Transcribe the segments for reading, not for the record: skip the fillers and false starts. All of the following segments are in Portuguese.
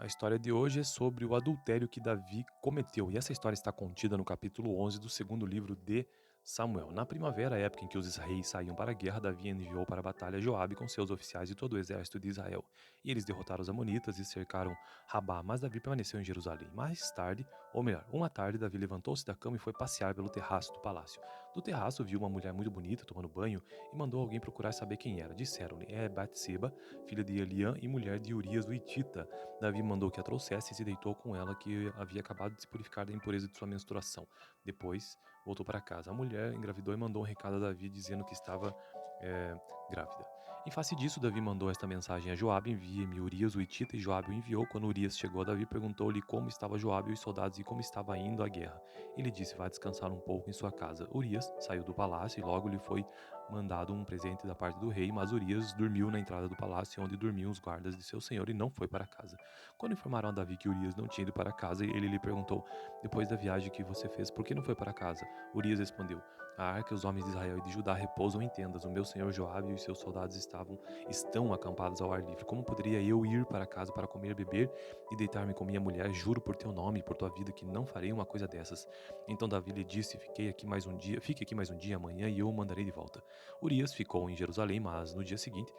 A história de hoje é sobre o adultério que Davi cometeu, e essa história está contida no capítulo 11 do segundo livro de Samuel. Na primavera, época em que os reis saíam para a guerra, Davi enviou para a batalha Joabe com seus oficiais e todo o exército de Israel. E eles derrotaram os amonitas e cercaram Rabá, mas Davi permaneceu em Jerusalém. Mais tarde, ou melhor, uma tarde, Davi levantou-se da cama e foi passear pelo terraço do palácio. Do terraço, viu uma mulher muito bonita tomando banho e mandou alguém procurar saber quem era. Disseram-lhe: é Batseba, filha de Eliã e mulher de Urias o Hitita. Davi mandou que a trouxesse e se deitou com ela, que havia acabado de se purificar da impureza de sua menstruação. Depois, voltou para casa. A mulher engravidou e mandou um recado a Davi dizendo que estava eh, grávida. Em face disso, Davi mandou esta mensagem a Joabe: envie-me Urias o Hitita, e Joabe o enviou. Quando Urias chegou a Davi, perguntou-lhe como estava Joabe e os soldados e como estava indo a guerra. Ele disse: vá descansar um pouco em sua casa. Urias saiu do palácio e logo lhe foi mandado um presente da parte do rei, mas Urias dormiu na entrada do palácio, onde dormiam os guardas de seu senhor, e não foi para casa. Quando informaram a Davi que Urias não tinha ido para casa, ele lhe perguntou: depois da viagem que você fez, por que não foi para casa? Urias respondeu: a arca e os homens de Israel e de Judá repousam em tendas. O meu senhor Joabe e os seus soldados estão acampados ao ar livre. Como poderia eu ir para casa para comer, beber e deitar-me com minha mulher? Juro por teu nome e por tua vida que não farei uma coisa dessas. Então Davi lhe disse: fique aqui mais um dia, amanhã, e eu o mandarei de volta. Urias ficou em Jerusalém, mas no dia seguinte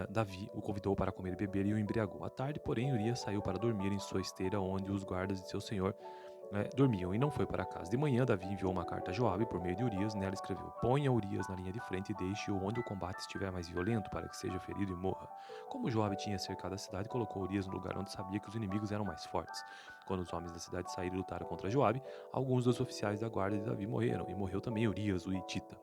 Davi o convidou para comer e beber e o embriagou. À tarde, porém, Urias saiu para dormir em sua esteira, onde os guardas de seu senhor dormiam, e não foi para casa. De manhã, Davi enviou uma carta a Joabe por meio de Urias. Nela escreveu: ponha Urias na linha de frente e deixe-o onde o combate estiver mais violento, para que seja ferido e morra. Como Joabe tinha cercado a cidade, colocou Urias no lugar onde sabia que os inimigos eram mais fortes. Quando os homens da cidade saíram e lutaram contra Joabe, alguns dos oficiais da guarda de Davi morreram, e morreu também Urias, o Hitita.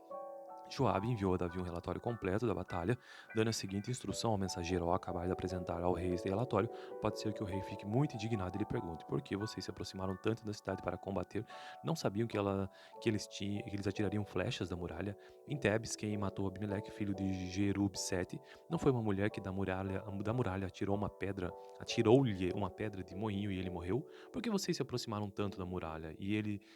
Joabe enviou a Davi um relatório completo da batalha, dando a seguinte instrução ao mensageiro: ao acabar de apresentar ao rei este relatório, pode ser que o rei fique muito indignado e lhe pergunte: por que vocês se aproximaram tanto da cidade para combater? Não sabiam que eles atirariam flechas da muralha? Em Tebes, quem matou Abimeleque, filho de Jerub-Sete, não foi uma mulher que da muralha atirou-lhe uma pedra de moinho e ele morreu? Por que vocês se aproximaram tanto da muralha?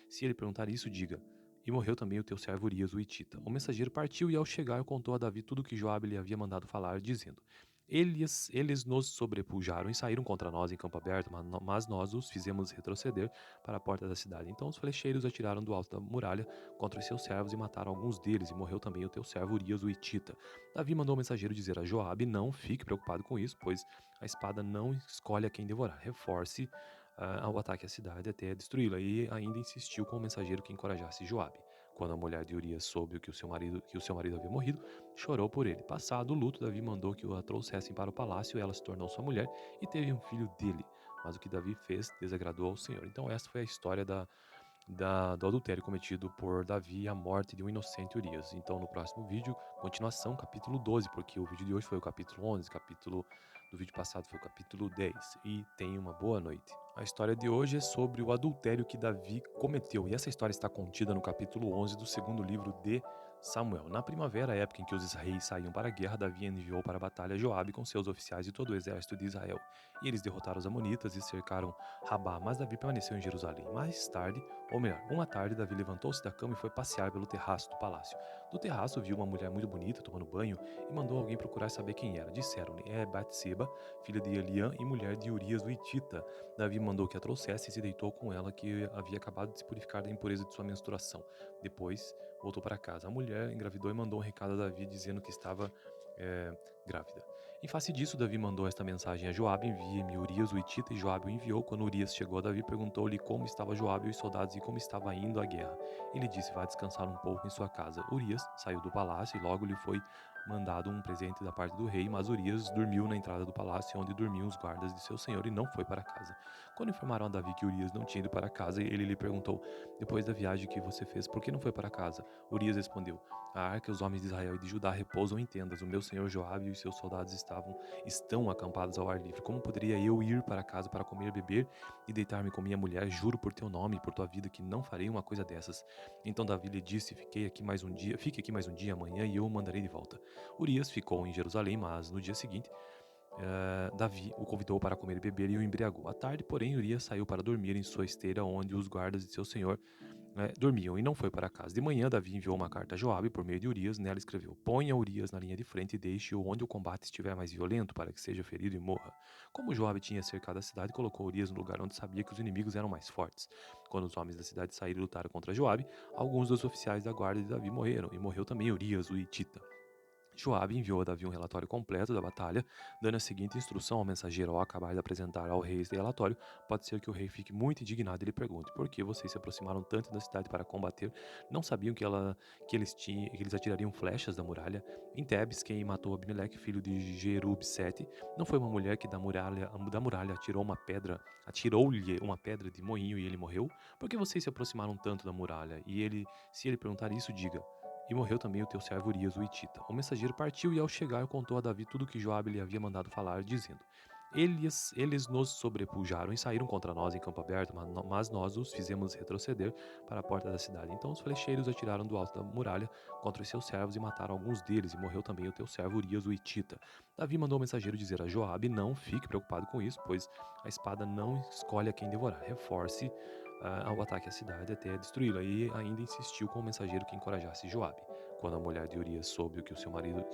Se ele perguntar isso, diga: e morreu também o teu servo Urias o Hitita. O mensageiro partiu e, ao chegar, contou a Davi tudo o que Joabe lhe havia mandado falar, dizendo: eles nos sobrepujaram e saíram contra nós em campo aberto, mas nós os fizemos retroceder para a porta da cidade. Então os flecheiros atiraram do alto da muralha contra os seus servos e mataram alguns deles, e morreu também o teu servo Urias o Hitita. Davi mandou o mensageiro dizer a Joabe: não fique preocupado com isso, pois a espada não escolhe a quem devorar. Reforce ao ataque à cidade até destruí-la, e ainda insistiu com o mensageiro que encorajasse Joabe. Quando a mulher de Urias soube que o seu marido havia morrido, chorou por ele. Passado o luto, Davi mandou que a trouxessem para o palácio, e ela se tornou sua mulher e teve um filho dele. Mas o que Davi fez desagradou ao Senhor. Então essa foi a história do adultério cometido por Davi e a morte de um inocente Urias. Então no próximo vídeo, continuação, capítulo 12, porque o vídeo de hoje foi o capítulo 11, capítulo do vídeo passado foi o capítulo 10. E tenha uma boa noite. A história de hoje é sobre o adultério que Davi cometeu, e essa história está contida no capítulo 11 do segundo livro de Samuel. Na primavera, época em que os reis saíam para a guerra, Davi enviou para a batalha Joabe com seus oficiais e todo o exército de Israel. E eles derrotaram os amonitas e cercaram Rabá, mas Davi permaneceu em Jerusalém. Mais tarde, ou melhor, uma tarde, Davi levantou-se da cama e foi passear pelo terraço do palácio. Do terraço, viu uma mulher muito bonita tomando banho e mandou alguém procurar saber quem era. Disseram-lhe: é Batseba, filha de Eliã e mulher de Urias o Hitita. Davi mandou que a trouxesse e se deitou com ela, que havia acabado de se purificar da impureza de sua menstruação. Depois, voltou para casa. A mulher engravidou e mandou um recado a Davi dizendo que estava grávida. Em face disso, Davi mandou esta mensagem a Joabe: envie-me Urias o Hitita, e Joabe o enviou. Quando Urias chegou a Davi, perguntou-lhe como estava Joabe e os soldados e como estava indo a guerra. Ele disse: vá descansar um pouco em sua casa. Urias saiu do palácio e logo lhe foi mandado um presente da parte do rei, mas Urias dormiu na entrada do palácio, onde dormiam os guardas de seu senhor, e não foi para casa. Quando informaram a Davi que Urias não tinha ido para casa, ele lhe perguntou: depois da viagem que você fez, por que não foi para casa? Urias respondeu: a arca e os homens de Israel e de Judá repousam em tendas. O meu senhor Joabe e os seus soldados estão acampados ao ar livre. Como poderia eu ir para casa para comer, beber e deitar-me com minha mulher? Juro por teu nome e por tua vida que não farei uma coisa dessas. Então Davi lhe disse: fique aqui mais um dia, amanhã, e eu o mandarei de volta. Urias ficou em Jerusalém, mas no dia seguinte Davi o convidou para comer e beber e o embriagou. À tarde, porém, Urias saiu para dormir em sua esteira, onde os guardas de seu senhor dormiam e não foi para casa. De manhã, Davi enviou uma carta a Joabe por meio de Urias. Nela escreveu: Ponha Urias na linha de frente e deixe-o onde o combate estiver mais violento, para que seja ferido e morra. Como Joabe tinha cercado a cidade, colocou Urias no lugar onde sabia que os inimigos eram mais fortes. Quando os homens da cidade saíram e lutaram contra Joabe, alguns dos oficiais da guarda de Davi morreram, e morreu também Urias, o Hitita. Joabe enviou a Davi um relatório completo da batalha, dando a seguinte instrução ao mensageiro ao acabar de apresentar ao rei este relatório: pode ser que o rei fique muito indignado e lhe pergunte: por que vocês se aproximaram tanto da cidade para combater? Não sabiam que eles atirariam flechas da muralha? Em Tebes, quem matou Abimeleque, filho de Jerub-Sete, não foi uma mulher que da muralha atirou-lhe uma pedra de moinho e ele morreu? Por que vocês se aproximaram tanto da muralha? Se ele perguntar isso, diga: e morreu também o teu servo Urias o Hitita. O mensageiro partiu e ao chegar contou a Davi tudo o que Joabe lhe havia mandado falar, dizendo: eles nos sobrepujaram e saíram contra nós em campo aberto, mas nós os fizemos retroceder para a porta da cidade. Então os flecheiros atiraram do alto da muralha contra os seus servos e mataram alguns deles, e morreu também o teu servo Urias o Hitita. Davi mandou o mensageiro dizer a Joabe: não fique preocupado com isso, pois a espada não escolhe a quem devorar. Reforce ao ataque à cidade até destruí-la, e ainda insistiu com o mensageiro que encorajasse Joabe. Quando a mulher de Urias soube que o seu marido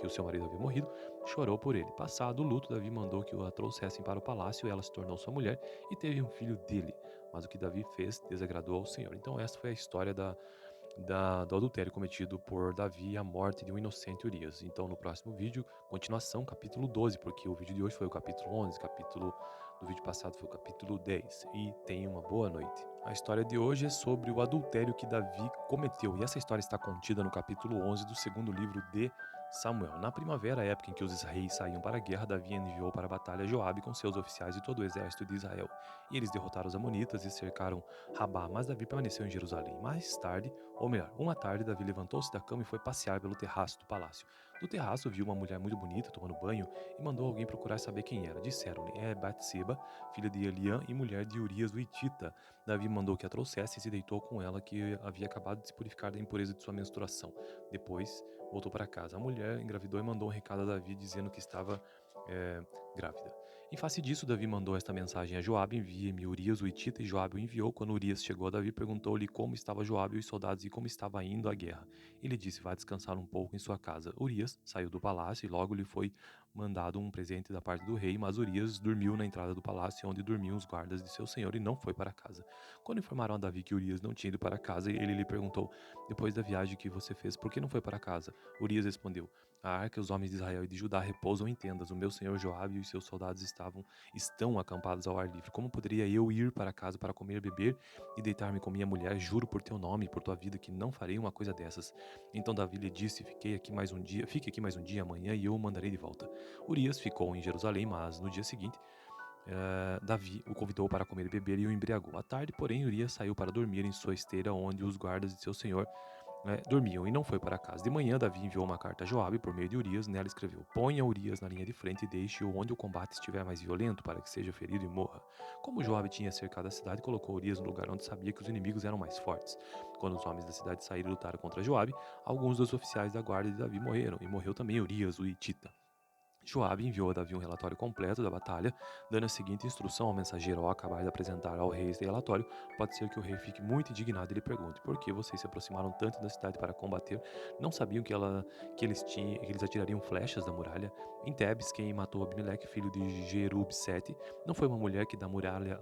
havia morrido, chorou por ele. Passado o luto, Davi mandou que a trouxessem para o palácio, e ela se tornou sua mulher e teve um filho dele. Mas o que Davi fez desagradou ao Senhor. Então essa foi a história do adultério cometido por Davi e a morte de um inocente Urias. Então no próximo vídeo, continuação, capítulo 12, porque o vídeo de hoje foi o capítulo 11, capítulo do vídeo passado foi o capítulo 10. E tenha uma boa noite. A história de hoje é sobre o adultério que Davi cometeu, e essa história está contida no capítulo 11 do segundo livro de Samuel. Na primavera, época em que os reis saíam para a guerra, Davi enviou para a batalha Joabe com seus oficiais e todo o exército de Israel. E eles derrotaram os amonitas e cercaram Rabá, mas Davi permaneceu em Jerusalém. Mais tarde, ou melhor, uma tarde, Davi levantou-se da cama e foi passear pelo terraço do palácio. Do terraço, viu uma mulher muito bonita tomando banho e mandou alguém procurar saber quem era. Disseram-lhe: é Batseba, filha de Eliã e mulher de Urias o Hitita. Davi mandou que a trouxesse e se deitou com ela, que havia acabado de se purificar da impureza de sua menstruação. Depois, voltou para casa. A mulher engravidou e mandou um recado a Davi dizendo que estava grávida. Em face disso, Davi mandou esta mensagem a Joabe: envie-me Urias o Hitita, e Joabe o enviou. Quando Urias chegou a Davi, perguntou-lhe como estava Joabe e os soldados e como estava indo a guerra. Ele disse: vá descansar um pouco em sua casa. Urias saiu do palácio e logo lhe foi mandado um presente da parte do rei, mas Urias dormiu na entrada do palácio, onde dormiam os guardas de seu senhor, e não foi para casa. Quando informaram a Davi que Urias não tinha ido para casa, ele lhe perguntou: depois da viagem que você fez, por que não foi para casa? Urias respondeu: a arca, os homens de Israel e de Judá repousam em tendas. O meu senhor Joabe e os seus soldados estão acampados ao ar livre. Como poderia eu ir para casa para comer, beber e deitar-me com minha mulher? Juro por teu nome e por tua vida que não farei uma coisa dessas. Então Davi lhe disse: fique aqui mais um dia, amanhã, e eu o mandarei de volta. Urias ficou em Jerusalém, mas no dia seguinte Davi o convidou para comer e beber e o embriagou. À tarde, porém, Urias saiu para dormir em sua esteira, onde os guardas de seu senhor dormiam, e não foi para casa. De manhã, Davi enviou uma carta a Joabe por meio de Urias. Nela escreveu: ponha Urias na linha de frente e deixe-o onde o combate estiver mais violento, para que seja ferido e morra. Como Joabe tinha cercado a cidade, colocou Urias no lugar onde sabia que os inimigos eram mais fortes. Quando os homens da cidade saíram e lutaram contra Joabe, alguns dos oficiais da guarda de Davi morreram, e morreu também Urias o Hitita. Joabe enviou a Davi um relatório completo da batalha, dando a seguinte instrução ao mensageiro ao acabar de apresentar ao rei este relatório: pode ser que o rei fique muito indignado e lhe pergunte: por que vocês se aproximaram tanto da cidade para combater? Não sabiam que eles atirariam flechas da muralha? Em Tebes, quem matou Abimeleque, filho de Jerub-Sete, não foi uma mulher que da muralha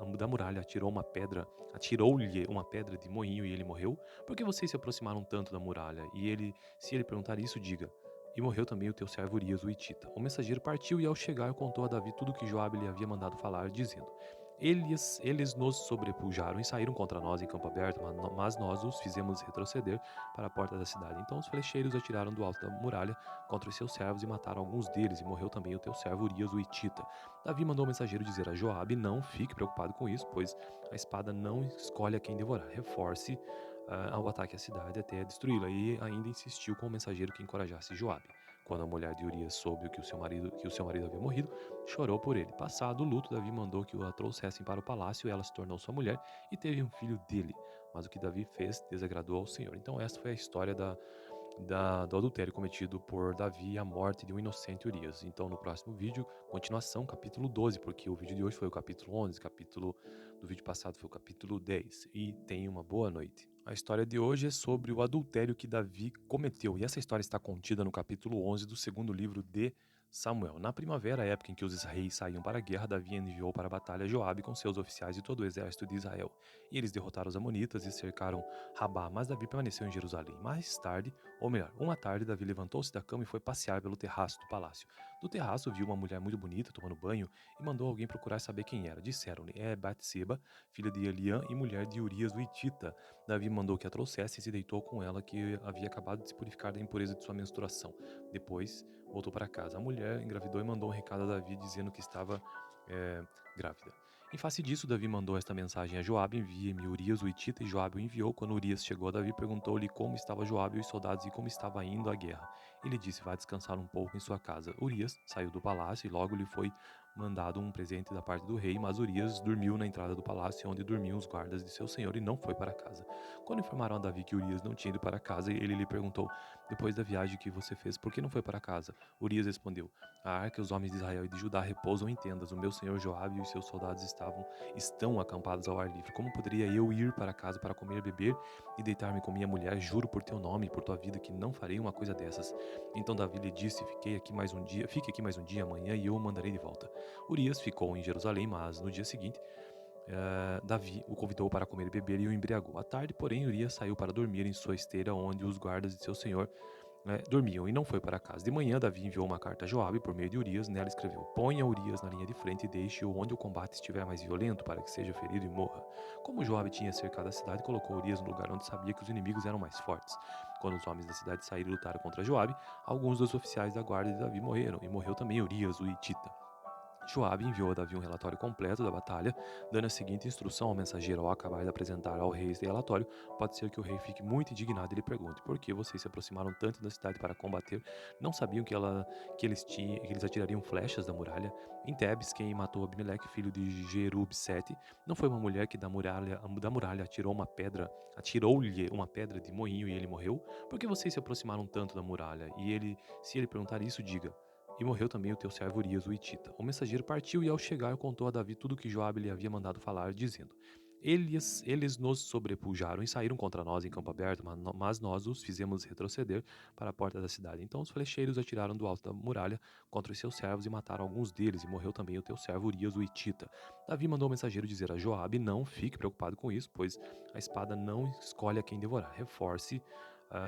atirou-lhe uma pedra de moinho e ele morreu? Por que vocês se aproximaram tanto da muralha? Se ele perguntar isso, diga: e morreu também o teu servo Urias o Hitita. O mensageiro partiu e ao chegar contou a Davi tudo o que Joabe lhe havia mandado falar, dizendo: eles nos sobrepujaram e saíram contra nós em campo aberto, mas nós os fizemos retroceder para a porta da cidade. Então os flecheiros atiraram do alto da muralha contra os seus servos e mataram alguns deles, e morreu também o teu servo Urias o Hitita. Davi mandou o mensageiro dizer a Joabe: não fique preocupado com isso, pois a espada não escolhe a quem devorar. Reforce ao ataque à cidade até destruí-la, e ainda insistiu com o mensageiro que encorajasse Joabe. Quando a mulher de Urias soube que o seu marido havia morrido, chorou por ele. Passado o luto, Davi mandou que a trouxessem para o palácio, e ela se tornou sua mulher e teve um filho dele. Mas o que Davi fez desagradou ao Senhor. Então essa foi a história do adultério cometido por Davi e a morte de um inocente Urias. Então no próximo vídeo, continuação, capítulo 12, porque o vídeo de hoje foi o capítulo 11, capítulo do vídeo passado foi o capítulo 10. E tenha uma boa noite. A história de hoje é sobre o adultério que Davi cometeu, e essa história está contida no capítulo 11 do segundo livro de Samuel. Na primavera, época em que os reis saíam para a guerra, Davi enviou para a batalha Joabe com seus oficiais e todo o exército de Israel. E eles derrotaram os amonitas e cercaram Rabá, mas Davi permaneceu em Jerusalém. Mais tarde, ou melhor, uma tarde, Davi levantou-se da cama e foi passear pelo terraço do palácio. Do terraço, viu uma mulher muito bonita tomando banho e mandou alguém procurar saber quem era. Disseram-lhe: é Batseba, filha de Eliã e mulher de Urias o Hitita. Davi mandou que a trouxesse e se deitou com ela, que havia acabado de se purificar da impureza de sua menstruação. Depois, voltou para casa. A mulher engravidou e mandou um recado a Davi dizendo que estava grávida. Em face disso, Davi mandou esta mensagem a Joabe: envie-me Urias o Hitita, e Joabe o enviou. Quando Urias chegou, Davi perguntou-lhe como estava Joabe e os soldados e como estava indo a guerra. Ele disse: vá descansar um pouco em sua casa. Urias saiu do palácio e logo lhe foi mandado um presente da parte do rei, mas Urias dormiu na entrada do palácio, onde dormiam os guardas de seu senhor, e não foi para casa. Quando informaram a Davi que Urias não tinha ido para casa, ele lhe perguntou: depois da viagem que você fez, por que não foi para casa? Urias respondeu: a arca, os homens de Israel e de Judá repousam em tendas. O meu senhor Joabe e os seus soldados estão acampados ao ar livre. Como poderia eu ir para casa para comer, beber e deitar-me com minha mulher? Juro por teu nome e por tua vida que não farei uma coisa dessas. Então Davi lhe disse: fique aqui mais um dia, amanhã, e eu o mandarei de volta. Urias ficou em Jerusalém, mas no dia seguinte Davi o convidou para comer e beber e o embriagou. À tarde, porém, Urias saiu para dormir em sua esteira, onde os guardas de seu senhor dormiam, e não foi para casa. De manhã, Davi enviou uma carta a Joabe por meio de Urias. Nela escreveu: ponha Urias na linha de frente e deixe-o onde o combate estiver mais violento, para que seja ferido e morra. Como Joabe tinha cercado a cidade, colocou Urias no lugar onde sabia que os inimigos eram mais fortes. Quando os homens da cidade saíram e lutaram contra Joabe, alguns dos oficiais da guarda de Davi morreram, e morreu também Urias, o Hitita. Joabe enviou a Davi um relatório completo da batalha, dando a seguinte instrução ao mensageiro: ao acabar de apresentar ao rei este relatório, pode ser que o rei fique muito indignado e lhe pergunte: por que vocês se aproximaram tanto da cidade para combater? Não sabiam que eles atirariam flechas da muralha? Em Tebes, quem matou Abimeleque, filho de Jerub-Sete, não foi uma mulher que da muralha atirou-lhe uma pedra de moinho e ele morreu? Por que vocês se aproximaram tanto da muralha? Se ele perguntar isso, diga: e morreu também o teu servo Urias, o Hitita. O mensageiro partiu e, ao chegar, contou a Davi tudo o que Joabe lhe havia mandado falar, dizendo: eles nos sobrepujaram e saíram contra nós em campo aberto, mas nós os fizemos retroceder para a porta da cidade. Então os flecheiros atiraram do alto da muralha contra os seus servos e mataram alguns deles, e morreu também o teu servo Urias, o Hitita. Davi mandou o mensageiro dizer a Joabe: não fique preocupado com isso, pois a espada não escolhe a quem devorar. Reforce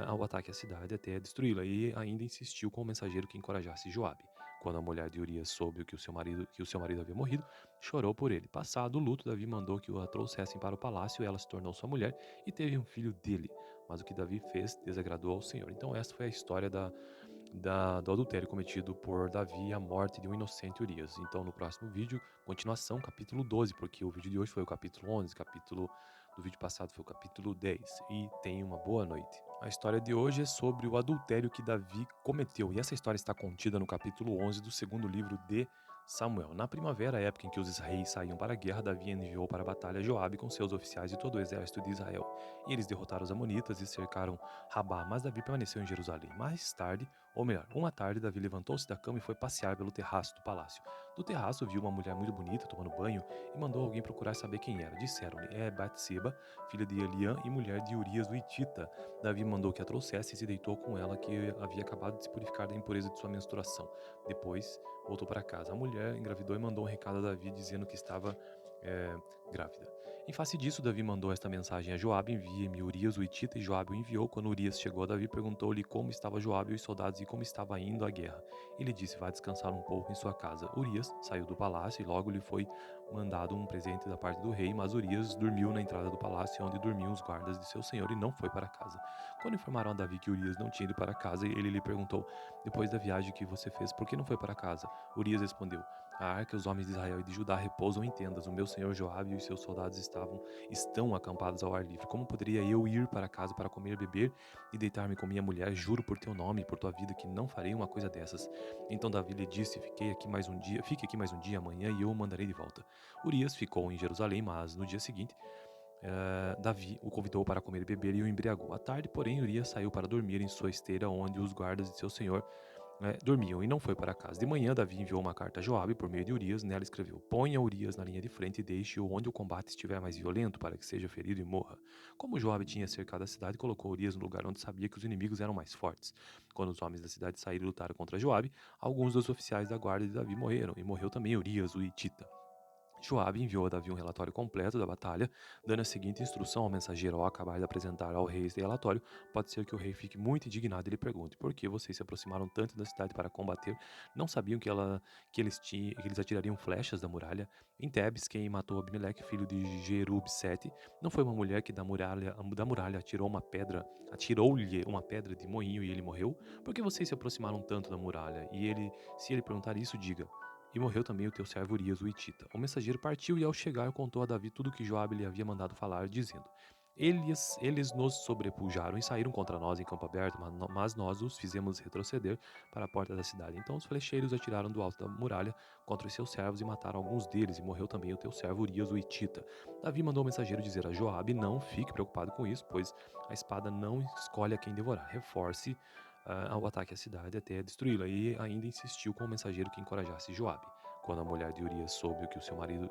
ao ataque à cidade até destruí-la, e ainda insistiu com o mensageiro que encorajasse Joabe. Quando a mulher de Urias soube que o seu marido havia morrido, chorou por ele. Passado o luto, Davi mandou que a trouxessem para o palácio, e ela se tornou sua mulher e teve um filho dele. Mas o que Davi fez desagradou ao Senhor. Então essa foi a história do adultério cometido por Davi e a morte de um inocente Urias. Então no próximo vídeo, continuação, capítulo 12, porque o vídeo de hoje foi o capítulo 11, capítulo do vídeo passado foi o capítulo 10. E tenha uma boa noite. A história de hoje é sobre o adultério que Davi cometeu, e essa história está contida no capítulo 11 do segundo livro de Samuel. Na primavera, época em que os reis saíam para a guerra, Davi enviou para a batalha Joabe com seus oficiais e todo o exército de Israel. E eles derrotaram os amonitas e cercaram Rabá, mas Davi permaneceu em Jerusalém. Mais tarde, ou melhor, uma tarde, Davi levantou-se da cama e foi passear pelo terraço do palácio. Do terraço, viu uma mulher muito bonita tomando banho e mandou alguém procurar saber quem era. Disseram-lhe: é Batseba, filha de Eliã e mulher de Urias o Hitita. Davi mandou que a trouxesse e se deitou com ela, que havia acabado de se purificar da impureza de sua menstruação. Depois, voltou para casa. A mulher engravidou e mandou um recado a Davi dizendo que estava grávida. Em face disso, Davi mandou esta mensagem a Joabe: envie-me Urias o Hitita, e Joabe o enviou. Quando Urias chegou, Davi perguntou-lhe como estava Joabe e os soldados e como estava indo a guerra. Ele disse: vá descansar um pouco em sua casa. Urias saiu do palácio e logo lhe foi mandado um presente da parte do rei, mas Urias dormiu na entrada do palácio, onde dormiam os guardas de seu senhor, e não foi para casa. Quando informaram a Davi que Urias não tinha ido para casa, ele lhe perguntou: depois da viagem que você fez, por que não foi para casa? Urias respondeu: a arca, os homens de Israel e de Judá repousam em tendas. O meu senhor Joabe e os seus soldados estão acampados ao ar livre. Como poderia eu ir para casa para comer, beber e deitar-me com minha mulher? Juro por teu nome e por tua vida que não farei uma coisa dessas. Então Davi lhe disse: fique aqui mais um dia, amanhã, e eu o mandarei de volta. Urias ficou em Jerusalém, mas no dia seguinte Davi o convidou para comer e beber e o embriagou. À tarde, porém, Urias saiu para dormir em sua esteira, onde os guardas de seu senhor Dormiam e não foi para casa. De manhã, Davi enviou uma carta a Joabe por meio de Urias. Nela escreveu: Ponha Urias na linha de frente e deixe-o onde o combate estiver mais violento, para que seja ferido e morra. Como Joabe tinha cercado a cidade, colocou Urias no lugar onde sabia que os inimigos eram mais fortes. Quando os homens da cidade saíram e lutaram contra Joabe, alguns dos oficiais da guarda de Davi morreram, e morreu também Urias, o Hitita. Joabe enviou a Davi um relatório completo da batalha, dando a seguinte instrução ao mensageiro ao acabar de apresentar ao rei este relatório: pode ser que o rei fique muito indignado e lhe pergunte: por que vocês se aproximaram tanto da cidade para combater? Não sabiam que eles atirariam flechas da muralha? Em Tebes, quem matou Abimeleque, filho de Jerub-Sete, não foi uma mulher que da muralha atirou-lhe uma pedra de moinho e ele morreu? Por que vocês se aproximaram tanto da muralha? Se ele perguntar isso, diga: e morreu também o teu servo Urias, o Hitita. O mensageiro partiu e, ao chegar, contou a Davi tudo o que Joabe lhe havia mandado falar, dizendo: eles nos sobrepujaram e saíram contra nós em campo aberto, mas nós os fizemos retroceder para a porta da cidade. Então os flecheiros atiraram do alto da muralha contra os seus servos e mataram alguns deles, e morreu também o teu servo Urias, o Hitita. Davi mandou o mensageiro dizer a Joabe: não fique preocupado com isso, pois a espada não escolhe a quem devorar. Reforce ao ataque à cidade até destruí-la, e ainda insistiu com o mensageiro que encorajasse Joabe. Quando a mulher de Urias soube que o seu marido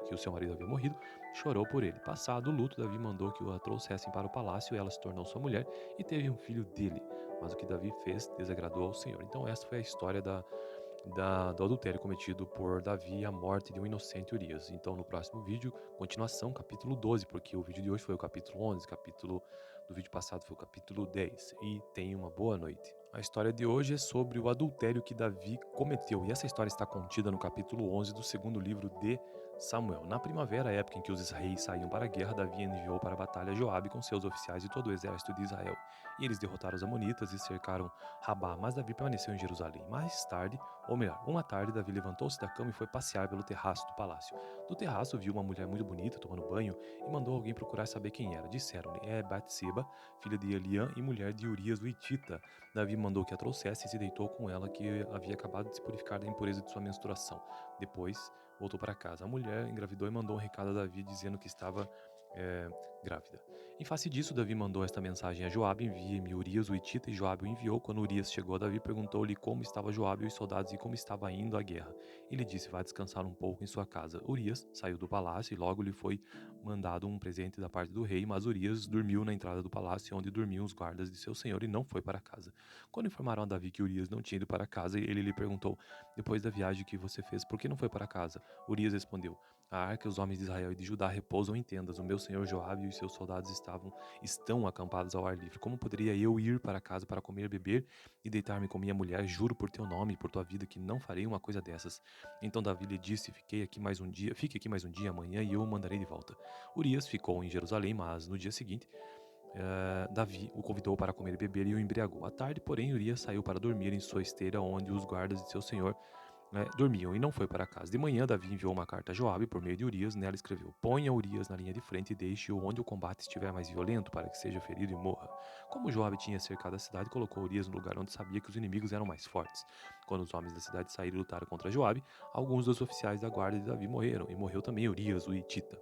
havia morrido, chorou por ele. Passado o luto, Davi mandou que a trouxessem para o palácio, e ela se tornou sua mulher e teve um filho dele. Mas o que Davi fez desagradou ao Senhor. Então essa foi a história do adultério cometido por Davi e a morte de um inocente Urias. Então no próximo vídeo, continuação, capítulo 12, porque o vídeo de hoje foi o capítulo 11, capítulo do vídeo passado foi o capítulo 10. E tenha uma boa noite. A história de hoje é sobre o adultério que Davi cometeu, e essa história está contida no capítulo 11 do segundo livro de Samuel. Na primavera, época em que os reis saíam para a guerra, Davi enviou para a batalha Joabe com seus oficiais e todo o exército de Israel. E eles derrotaram os amonitas e cercaram Rabá, mas Davi permaneceu em Jerusalém. Mais tarde, ou melhor, uma tarde, Davi levantou-se da cama e foi passear pelo terraço do palácio. Do terraço, viu uma mulher muito bonita tomando banho e mandou alguém procurar saber quem era. Disseram-lhe: é Batseba, filha de Eliã e mulher de Urias o Hitita. Davi mandou que a trouxesse e se deitou com ela, que havia acabado de se purificar da impureza de sua menstruação. Depois, voltou para casa. A mulher engravidou e mandou um recado a Davi dizendo que estava é, grávida. Em face disso, Davi mandou esta mensagem a Joabe: envie-me Urias o Hitita, e Joabe o enviou. Quando Urias chegou a Davi, perguntou-lhe como estava Joabe e os soldados e como estava indo a guerra. Ele disse: vá descansar um pouco em sua casa. Urias saiu do palácio e logo lhe foi mandado um presente da parte do rei, mas Urias dormiu na entrada do palácio, onde dormiam os guardas de seu senhor, e não foi para casa. Quando informaram a Davi que Urias não tinha ido para casa, ele lhe perguntou: depois da viagem que você fez, por que não foi para casa? Urias respondeu: a arca, os homens de Israel e de Judá repousam em tendas. O meu senhor Joabe e os seus soldados estão acampados ao ar livre. Como poderia eu ir para casa para comer, beber e deitar-me com minha mulher? Juro por teu nome e por tua vida que não farei uma coisa dessas. Então Davi lhe disse: fique aqui mais um dia, amanhã, e eu o mandarei de volta. Urias ficou em Jerusalém, mas no dia seguinte Davi o convidou para comer e beber e o embriagou. À tarde, porém, Urias saiu para dormir em sua esteira, onde os guardas de seu senhor dormiam, e não foi para casa. De manhã, Davi enviou uma carta a Joabe por meio de Urias. Nela escreveu: ponha Urias na linha de frente e deixe-o onde o combate estiver mais violento, para que seja ferido e morra. Como Joabe tinha cercado a cidade, colocou Urias no lugar onde sabia que os inimigos eram mais fortes. Quando os homens da cidade saíram e lutaram contra Joabe, alguns dos oficiais da guarda de Davi morreram, e morreu também Urias, o Hitita.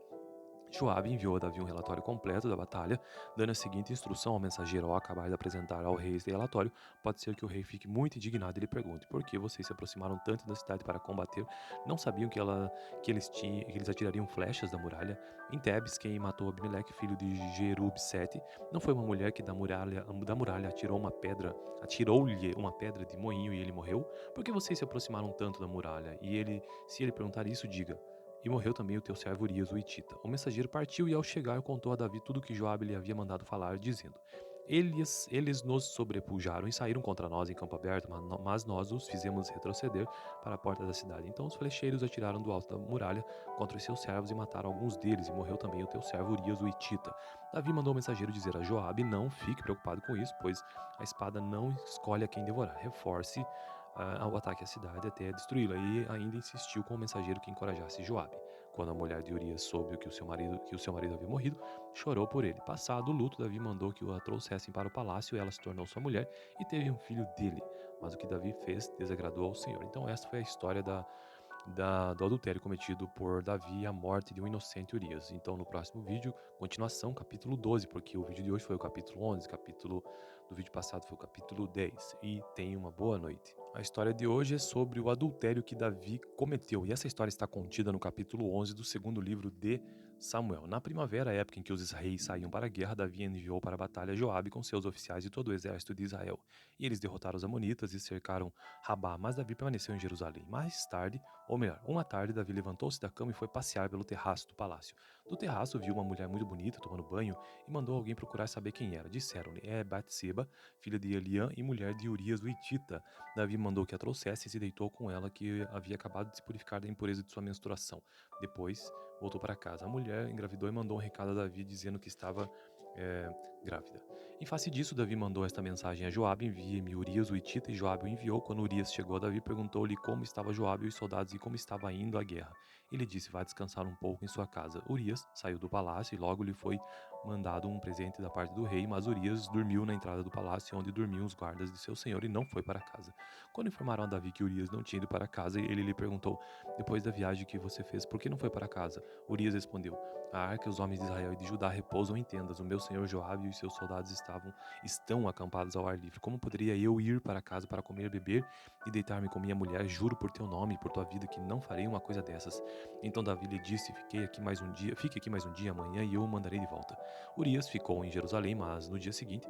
Joabe enviou a Davi um relatório completo da batalha, dando a seguinte instrução ao mensageiro ao acabar de apresentar ao rei este relatório: pode ser que o rei fique muito indignado e lhe pergunte: por que vocês se aproximaram tanto da cidade para combater? Não sabiam que eles atirariam flechas da muralha? Em Tebes, quem matou Abimeleque, filho de Jerub-Sete, não foi uma mulher que da muralha atirou-lhe uma pedra de moinho e ele morreu? Por que vocês se aproximaram tanto da muralha? Se ele perguntar isso, diga: e morreu também o teu servo Urias, o Hitita. O mensageiro partiu e, ao chegar, contou a Davi tudo o que Joabe lhe havia mandado falar, dizendo: eles nos sobrepujaram e saíram contra nós em campo aberto, mas nós os fizemos retroceder para a porta da cidade. Então os flecheiros atiraram do alto da muralha contra os seus servos e mataram alguns deles, e morreu também o teu servo Urias, o Hitita. Davi mandou o mensageiro dizer a Joabe: não fique preocupado com isso, pois a espada não escolhe a quem devorar. Reforce ao ataque à cidade até destruí-la, e ainda insistiu com o mensageiro que encorajasse Joabe. Quando a mulher de Urias soube que o seu marido havia morrido, chorou por ele. Passado o luto, Davi mandou que a trouxessem para o palácio, e ela se tornou sua mulher e teve um filho dele. Mas o que Davi fez desagradou ao Senhor. Então essa foi a história do adultério cometido por Davi e a morte de um inocente Urias. Então no próximo vídeo, continuação, capítulo 12, porque o vídeo de hoje foi o capítulo 11, capítulo do vídeo passado foi o capítulo 10. E tenha uma boa noite. A história de hoje é sobre o adultério que Davi cometeu, e essa história está contida no capítulo 11 do segundo livro de Samuel. Na primavera, época em que os reis saíam para a guerra, Davi enviou para a batalha Joabe com seus oficiais e todo o exército de Israel. E eles derrotaram os amonitas e cercaram Rabá, mas Davi permaneceu em Jerusalém. Mais tarde, ou melhor, uma tarde, Davi levantou-se da cama e foi passear pelo terraço do palácio. Do terraço, viu uma mulher muito bonita tomando banho e mandou alguém procurar saber quem era. Disseram-lhe: é Batseba, filha de Eliã e mulher de Urias o Hitita. Davi mandou que a trouxesse e se deitou com ela, que havia acabado de se purificar da impureza de sua menstruação. Depois, voltou para casa. A mulher engravidou e mandou um recado a Davi dizendo que estava é, grávida. Em face disso, Davi mandou esta mensagem a Joabe: envie-me Urias o Hitita, e Joabe o enviou. Quando Urias chegou, Davi perguntou-lhe como estava Joabe e os soldados e como estava indo a guerra. Ele disse: vá descansar um pouco em sua casa. Urias saiu do palácio e logo lhe foi mandado um presente da parte do rei, mas Urias dormiu na entrada do palácio, onde dormiam os guardas de seu senhor, e não foi para casa. Quando informaram a Davi que Urias não tinha ido para casa, ele lhe perguntou: depois da viagem que você fez, por que não foi para casa? Urias respondeu: a arca e os homens de Israel e de Judá repousam em tendas. O meu senhor Joabe e os seus soldados estão acampados ao ar livre. Como poderia eu ir para casa para comer, beber e deitar-me com minha mulher? Juro por teu nome e por tua vida que não farei uma coisa dessas. Então Davi lhe disse: fique aqui mais um dia amanhã e eu o mandarei de volta. Urias ficou em Jerusalém, mas no dia seguinte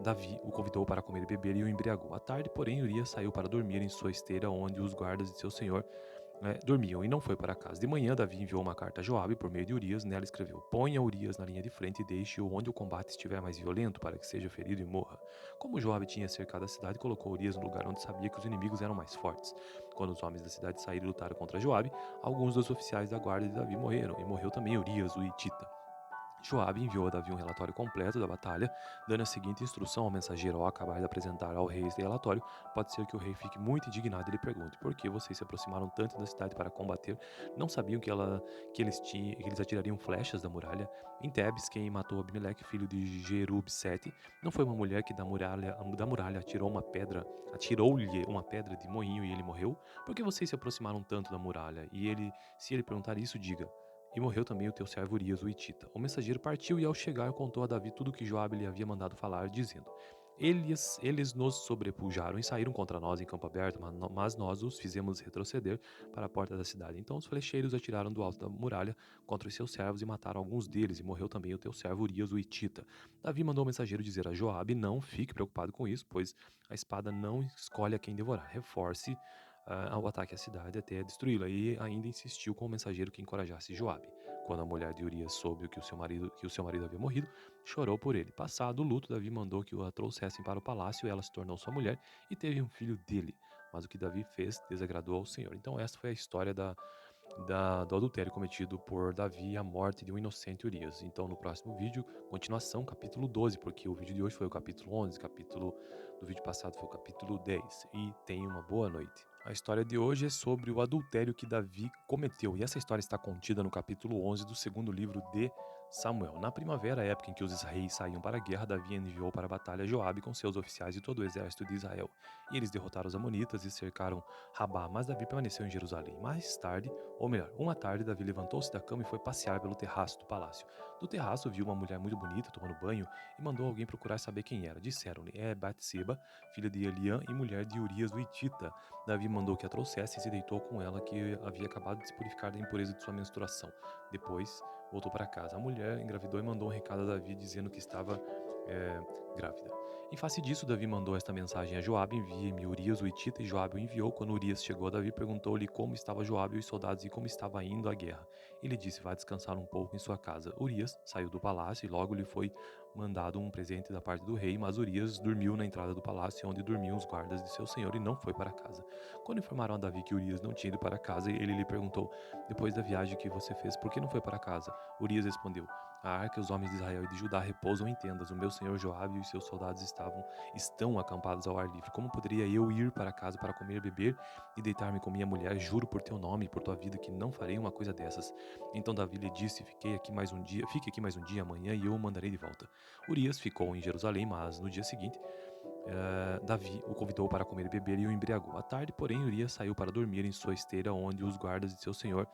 Davi o convidou para comer e beber e o embriagou. À tarde, porém, Urias saiu para dormir em sua esteira, onde os guardas de seu senhor dormiam, e não foi para casa. De manhã, Davi enviou uma carta a Joabe por meio de Urias. Nela escreveu: ponha Urias na linha de frente e deixe-o onde o combate estiver mais violento, para que seja ferido e morra. Como Joabe tinha cercado a cidade, colocou Urias no lugar onde sabia que os inimigos eram mais fortes. Quando os homens da cidade saíram e lutaram contra Joabe, alguns dos oficiais da guarda de Davi morreram, e morreu também Urias, o Hitita. Joabe enviou a Davi um relatório completo da batalha, dando a seguinte instrução ao mensageiro: ao acabar de apresentar ao rei este relatório, pode ser que o rei fique muito indignado e lhe pergunte: por que vocês se aproximaram tanto da cidade para combater? Não sabiam que eles atirariam flechas da muralha? Em Tebes, quem matou Abimeleque, filho de Jerub-Sete, não foi uma mulher que da muralha atirou-lhe uma pedra de moinho e ele morreu? Por que vocês se aproximaram tanto da muralha? Se ele perguntar isso, diga: e morreu também o teu servo Urias o Hitita. O mensageiro partiu e, ao chegar, contou a Davi tudo o que Joabe lhe havia mandado falar, dizendo: eles nos sobrepujaram e saíram contra nós em campo aberto, mas nós os fizemos retroceder para a porta da cidade. Então os flecheiros atiraram do alto da muralha contra os seus servos e mataram alguns deles, e morreu também o teu servo Urias o Hitita. Davi mandou o mensageiro dizer a Joabe: não fique preocupado com isso, pois a espada não escolhe a quem devorar. Reforce ao ataque à cidade até destruí-la, e ainda insistiu com o mensageiro que encorajasse Joabe. Quando a mulher de Urias soube que o seu marido havia morrido, chorou por ele. Passado o luto, Davi mandou que a trouxessem para o palácio, e ela se tornou sua mulher e teve um filho dele. Mas o que Davi fez desagradou ao Senhor. Então esta foi a história do adultério cometido por Davi e a morte de um inocente Urias. Então no próximo vídeo, continuação, capítulo 12, porque o vídeo de hoje foi o capítulo 11, o capítulo do vídeo passado foi o capítulo 10. E tenha uma boa noite. A história de hoje é sobre o adultério que Davi cometeu, e essa história está contida no capítulo 11 do segundo livro de Samuel. Na primavera, época em que os reis saíam para a guerra, Davi enviou para a batalha Joabe com seus oficiais e todo o exército de Israel. E eles derrotaram os amonitas e cercaram Rabá, mas Davi permaneceu em Jerusalém. Mais tarde, ou melhor, uma tarde, Davi levantou-se da cama e foi passear pelo terraço do palácio. Do terraço, viu uma mulher muito bonita tomando banho e mandou alguém procurar saber quem era. Disseram-lhe: é Batseba, filha de Eliã e mulher de Urias o Hitita. Davi mandou que a trouxesse e se deitou com ela, que havia acabado de se purificar da impureza de sua menstruação. Depois, voltou para casa. A mulher engravidou e mandou um recado a Davi dizendo que estava grávida. Em face disso, Davi mandou esta mensagem a Joabe: envie-me Urias o Hitita, e Joabe o enviou. Quando Urias chegou, Davi perguntou-lhe como estava Joabe e os soldados e como estava indo a guerra. Ele disse: vá descansar um pouco em sua casa. Urias saiu do palácio e logo lhe foi mandado um presente da parte do rei, mas Urias dormiu na entrada do palácio, onde dormiam os guardas de seu senhor, e não foi para casa. Quando informaram a Davi que Urias não tinha ido para casa, ele lhe perguntou: depois da viagem que você fez, por que não foi para casa? Urias respondeu: a arca e os homens de Israel e de Judá repousam em tendas. O meu senhor Joabe e os seus soldados estão acampados ao ar livre. Como poderia eu ir para casa para comer, beber e deitar-me com minha mulher? Juro por teu nome e por tua vida que não farei uma coisa dessas. Então Davi lhe disse: fique aqui mais um dia amanhã e eu o mandarei de volta. Urias ficou em Jerusalém, mas no dia seguinte Davi o convidou para comer e beber e o embriagou. À tarde, porém, Urias saiu para dormir em sua esteira, onde os guardas de seu senhor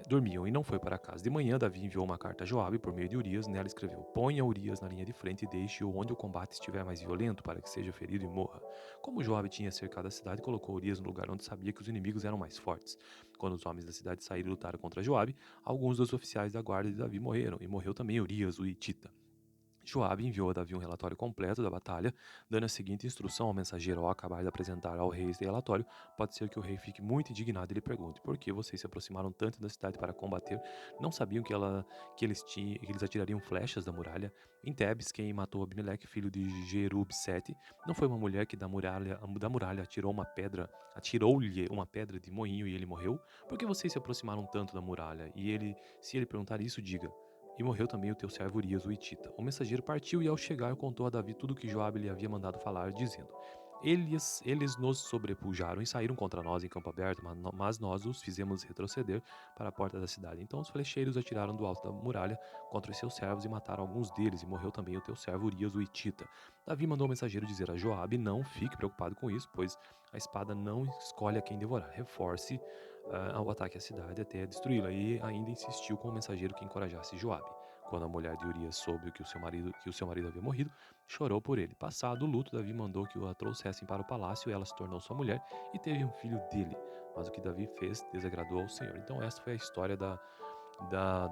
dormiam e não foi para casa. De manhã, Davi enviou uma carta a Joabe por meio de Urias. Nela escreveu: Ponha Urias na linha de frente e deixe-o onde o combate estiver mais violento, para que seja ferido e morra. Como Joabe tinha cercado a cidade, colocou Urias no lugar onde sabia que os inimigos eram mais fortes. Quando os homens da cidade saíram e lutaram contra Joabe, alguns dos oficiais da guarda de Davi morreram, e morreu também Urias, o Hitita. Joabe enviou a Davi um relatório completo da batalha, dando a seguinte instrução ao mensageiro ao acabar de apresentar ao rei este relatório: pode ser que o rei fique muito indignado e lhe pergunte: por que vocês se aproximaram tanto da cidade para combater? Não sabiam que eles atirariam flechas da muralha? Em Tebes, quem matou Abimeleque, filho de Jerub-Sete, não foi uma mulher que da muralha atirou-lhe uma pedra de moinho e ele morreu? Por que vocês se aproximaram tanto da muralha? Se ele perguntar isso, diga: e morreu também o teu servo Urias, o Hitita. O mensageiro partiu e, ao chegar, contou a Davi tudo o que Joabe lhe havia mandado falar, dizendo: eles nos sobrepujaram e saíram contra nós em campo aberto, mas nós os fizemos retroceder para a porta da cidade. Então os flecheiros atiraram do alto da muralha contra os seus servos e mataram alguns deles, e morreu também o teu servo Urias, o Hitita. Davi mandou o mensageiro dizer a Joabe: não fique preocupado com isso, pois a espada não escolhe a quem devorar. Reforce ao ataque à cidade até destruí-la, e ainda insistiu com o mensageiro que encorajasse Joabe. Quando a mulher de Urias soube que o seu marido havia morrido, chorou por ele. Passado o luto, Davi mandou que a trouxessem para o palácio, e ela se tornou sua mulher e teve um filho dele. Mas o que Davi fez desagradou ao Senhor. Então esta foi a história do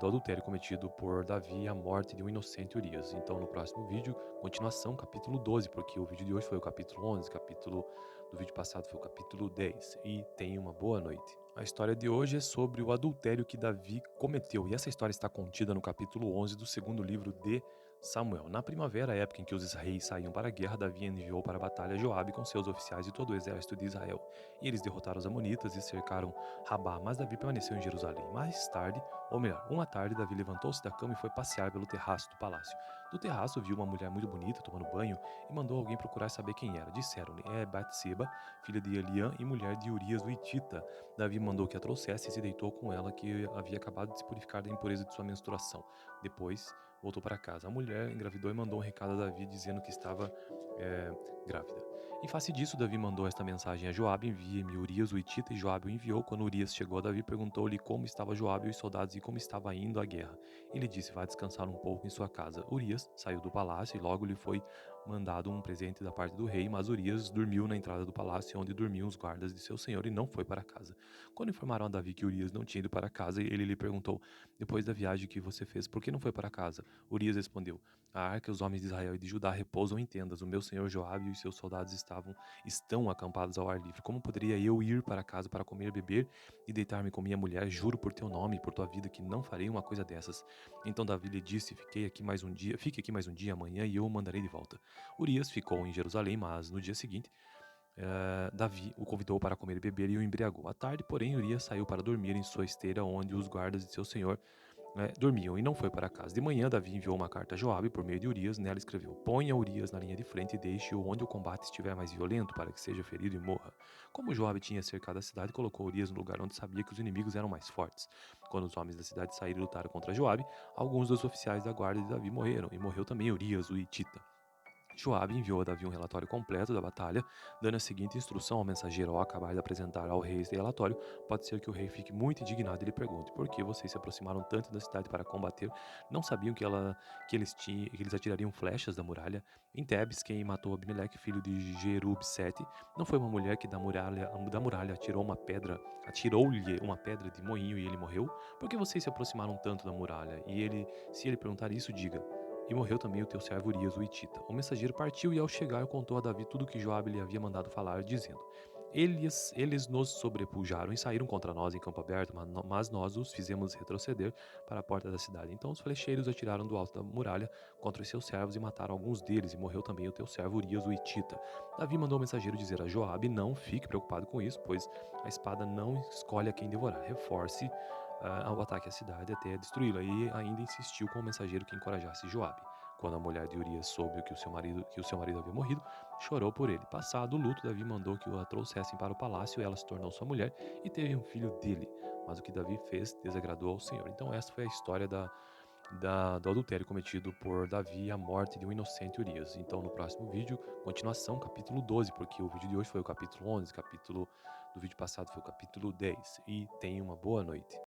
adultério cometido por Davi e a morte de um inocente Urias. Então no próximo vídeo, continuação, capítulo 12, porque o vídeo de hoje foi o capítulo 11, capítulo do vídeo passado foi o capítulo 10. E tenha uma boa noite. A história de hoje é sobre o adultério que Davi cometeu, e essa história está contida no capítulo 11 do segundo livro de Samuel. Na primavera, época em que os reis saíam para a guerra, Davi enviou para a batalha Joabe com seus oficiais e todo o exército de Israel. E eles derrotaram os amonitas e cercaram Rabá, mas Davi permaneceu em Jerusalém. Mais tarde, ou melhor, uma tarde, Davi levantou-se da cama e foi passear pelo terraço do palácio. Do terraço, viu uma mulher muito bonita tomando banho e mandou alguém procurar saber quem era. Disseram-lhe: é Batseba, filha de Eliã e mulher de Urias o Hitita. Davi mandou que a trouxesse e se deitou com ela, que havia acabado de se purificar da impureza de sua menstruação. Depois, voltou para casa. A mulher engravidou e mandou um recado a Davi dizendo que estava é, grávida. Em face disso, Davi mandou esta mensagem a Joabe: envie-me Urias o Hitita, e Joabe o enviou. Quando Urias chegou, Davi perguntou-lhe como estava Joabe e os soldados e como estava indo a guerra. Ele disse: vá descansar um pouco em sua casa. Urias saiu do palácio e logo lhe foi mandado um presente da parte do rei, mas Urias dormiu na entrada do palácio, onde dormiam os guardas de seu senhor, e não foi para casa. Quando informaram a Davi que Urias não tinha ido para casa, ele lhe perguntou: depois da viagem que você fez, por que não foi para casa? Urias respondeu: a arca, os homens de Israel e de Judá repousam em tendas. O meu senhor Joabe e os seus soldados estão acampados ao ar livre. Como poderia eu ir para casa para comer, beber e deitar-me com minha mulher? Juro por teu nome e por tua vida que não farei uma coisa dessas. Então Davi lhe disse: fique aqui mais um dia, amanhã, e eu o mandarei de volta. Urias ficou em Jerusalém, mas no dia seguinte Davi o convidou para comer e beber e o embriagou. À tarde, porém, Urias saiu para dormir em sua esteira, onde os guardas de seu senhor dormiam, e não foi para casa. De manhã, Davi enviou uma carta a Joabe por meio de Urias. Nela escreveu: ponha Urias na linha de frente e deixe-o onde o combate estiver mais violento, para que seja ferido e morra. Como Joabe tinha cercado a cidade, colocou Urias no lugar onde sabia que os inimigos eram mais fortes. Quando os homens da cidade saíram e lutaram contra Joabe, alguns dos oficiais da guarda de Davi morreram, e morreu também Urias, o Hitita. Joabe enviou a Davi um relatório completo da batalha, dando a seguinte instrução ao mensageiro ao acabar de apresentar ao rei este relatório: pode ser que o rei fique muito indignado e lhe pergunte: por que vocês se aproximaram tanto da cidade para combater? Não sabiam que eles atirariam flechas da muralha? Em Tebes, quem matou Abimeleque, filho de Jerub-Sete, não foi uma mulher que da muralha atirou-lhe uma pedra de moinho e ele morreu? Por que vocês se aproximaram tanto da muralha? Se ele perguntar isso, diga: e morreu também o teu servo Urias o Hitita. O mensageiro partiu e, ao chegar, contou a Davi tudo o que Joabe lhe havia mandado falar, dizendo: eles nos sobrepujaram e saíram contra nós em campo aberto, mas nós os fizemos retroceder para a porta da cidade. Então os flecheiros atiraram do alto da muralha contra os seus servos e mataram alguns deles, e morreu também o teu servo Urias o Hitita. Davi mandou o mensageiro dizer a Joabe: não fique preocupado com isso, pois a espada não escolhe a quem devorar. Reforce ao ataque à cidade até destruí-la, e ainda insistiu com o mensageiro que encorajasse Joabe. Quando a mulher de Urias soube que o seu marido havia morrido, chorou por ele. Passado o luto, Davi mandou que a trouxessem para o palácio, e ela se tornou sua mulher e teve um filho dele. Mas o que Davi fez desagradou ao Senhor. Então essa foi a história do adultério cometido por Davi e a morte de um inocente Urias. Então no próximo vídeo, continuação, capítulo 12, porque o vídeo de hoje foi o capítulo 11, capítulo do vídeo passado foi o capítulo 10. E tenha uma boa noite.